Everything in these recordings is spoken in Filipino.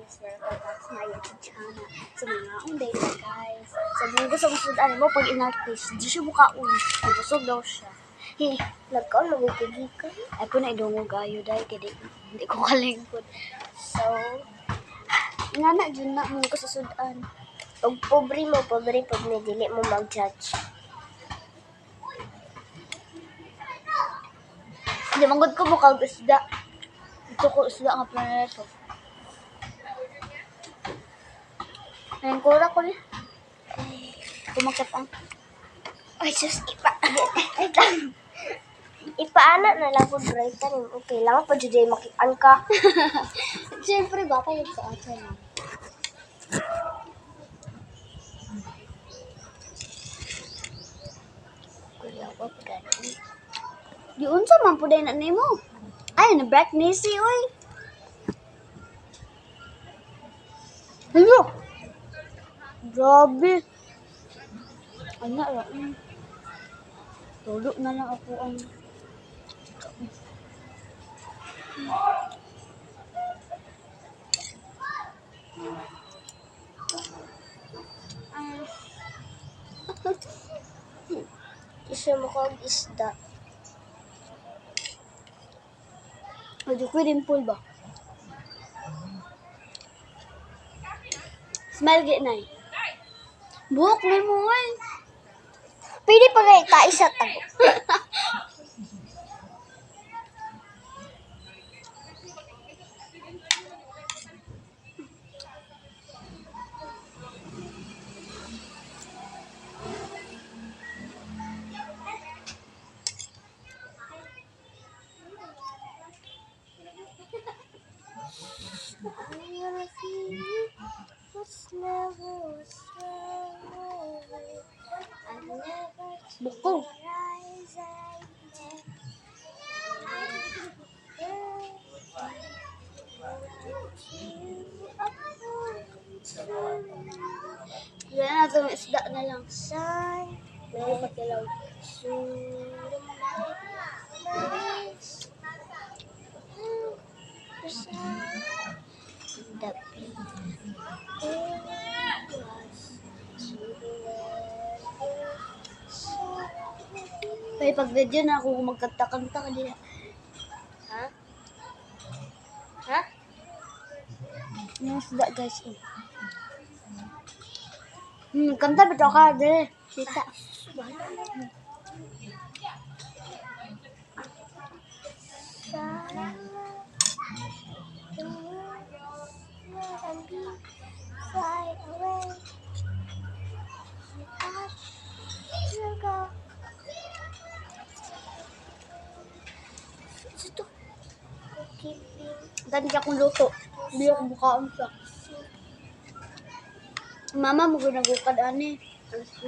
guys, welcome back sa my YouTube channel. So mga day na guys. So kung gusto mo sudan mo pag in-artist, di siya mukaon. Nabusog daw siya. Hey, nagkaon na bukigi ka. Ay po na idungo gayo dahil kaya hindi ko kalingkod. So, nga na, dyan na mo ko sa sudan. Pag pobre pag may dili mo mag-judge. Hindi, manggod ko mo kag isda. Ito ko isda nga planeto. Ayun, kura ko niya. Kumakit ang. Ay, sus, ipaana na lang po bright ka rin. Okay lang, pa dyan makian ka. Siyempre, baka yun sa atin. Kuya ko, gano'n. Yun sa man po na nimo. Ay, na-break nisi, oy. Hello. Grabe. Ano, tulo na lang ako ang... Isa mo kong isda. Medyo ko dimple ba? Smile git na eh. Buhok na mo eh. Pwede pa kayo kaisa tago. Bukog. Yan na itong isda na lang. Sun, May pagkilaw. the Kaya pag video na ako magkanta-kanta ka din. Ha? Ha? Yung isda guys. Kanta bito ka din. Sita. Fly away. You go. Ito. Keeping. Dani akong luto. Hindi ako bukaon siya. Mama mo ginagukad ani.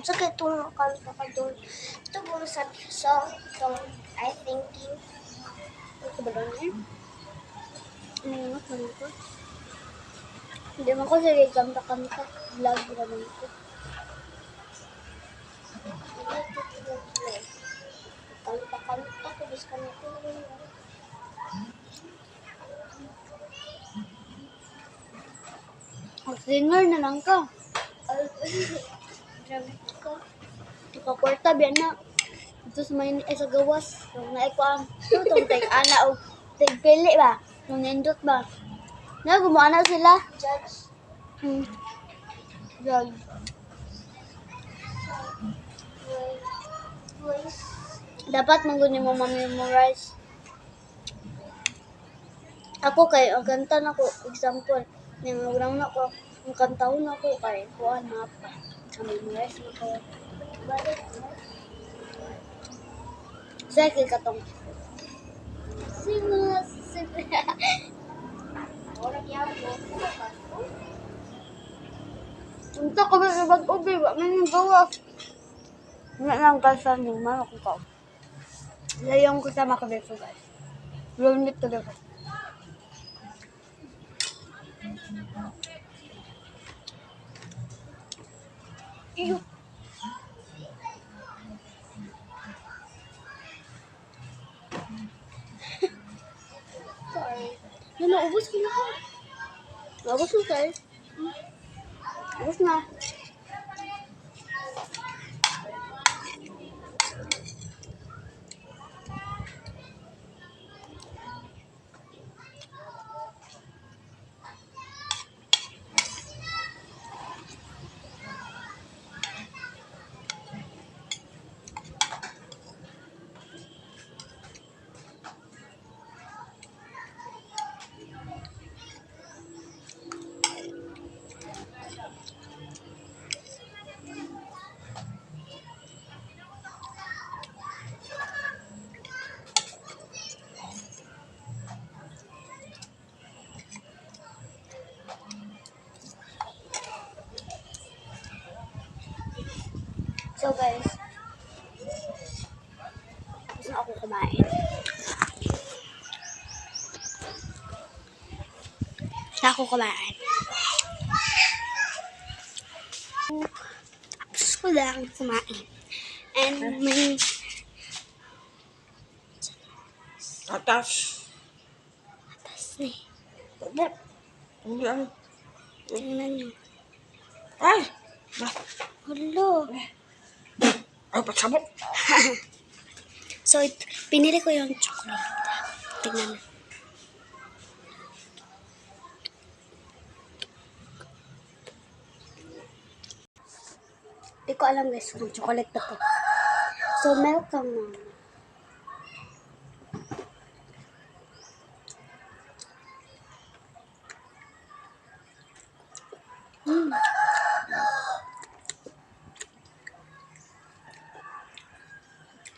Sa itong kanta ka doon. Ito mo sa song itong I thinking. Ito ba doon eh? Ano yung naman ko? Hindi man ko sige kanta-kanta. Vlog naman ko. Kanta-kanta ko. Bis ka na ito. Mag-singer na lang ka. Grabe ko. Kapakwarta biyan na. Ito sa may sa gawas. Yung naikuan. Ito itong tag-ana o tag-pili ba? Yung nindot ba? Na, gumana sila. Judge. Drug. Voice. Dapat manggunin mo ma-memorize. Ako kay ang kanta na ko, example, yung urang na ko, ang kantahon na ko kay kuan na pa. Memorize na ko. Balik. Sige katong. Simas. Orang yang Unta ko ba ibag ubi ba man gawas. Nga lang kalsan yung man ako ka. Layong ko sa makabeso guys. Lunit talaga. Iyo. sorry. Naubos ko na. Bagus na, guys. Bagus na. So guys, tapos na ako kumain. Na ako kumain. Tapos ko lang kumain. And may Atas. tas ni. Tabot. Hindi ano. Tingnan nyo. Ay! Hello. Ay, pagsabot. So, pinili ko yung chocolate. Tingnan na. Hindi ko alam guys kung chocolate na to. So, milk ang mama.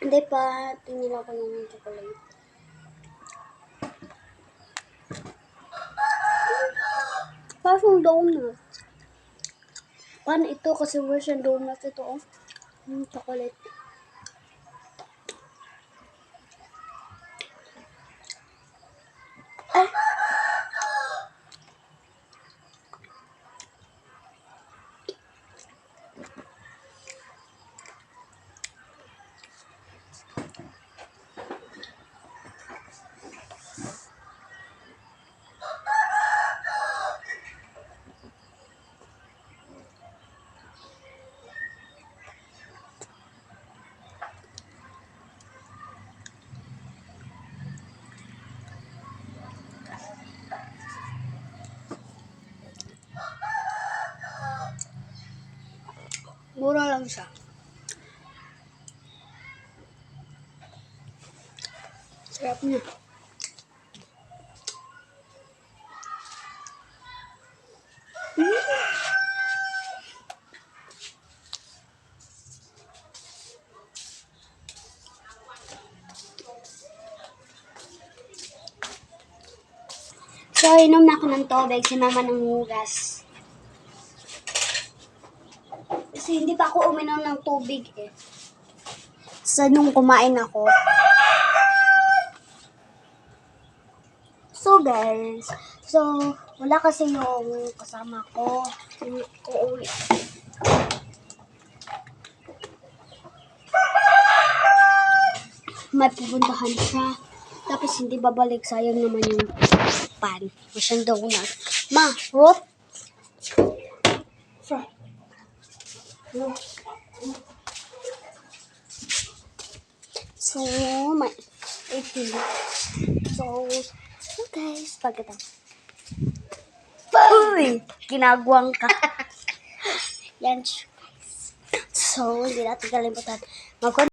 Hindi pa, tingin ako yung chocolate. Parang donut. Paano ito? Kasi version donut ito, oh. Chocolate. Ay! Mura lang siya. Sarap niya. So, inom na ako ng tubig. Si mama ng hugas. Kasi hindi pa ako uminom ng tubig eh. So, nung kumain ako. So, guys. So, wala kasi yung kasama ko. Uuwi. May pupuntahan siya. Tapos hindi babalik. Sayang naman yung pan. Masyang donut. Ma, root? So, may 18. So guys, pagkatapos. Uy! Ginagwang ka. Yan. So, hindi natin kalimutan.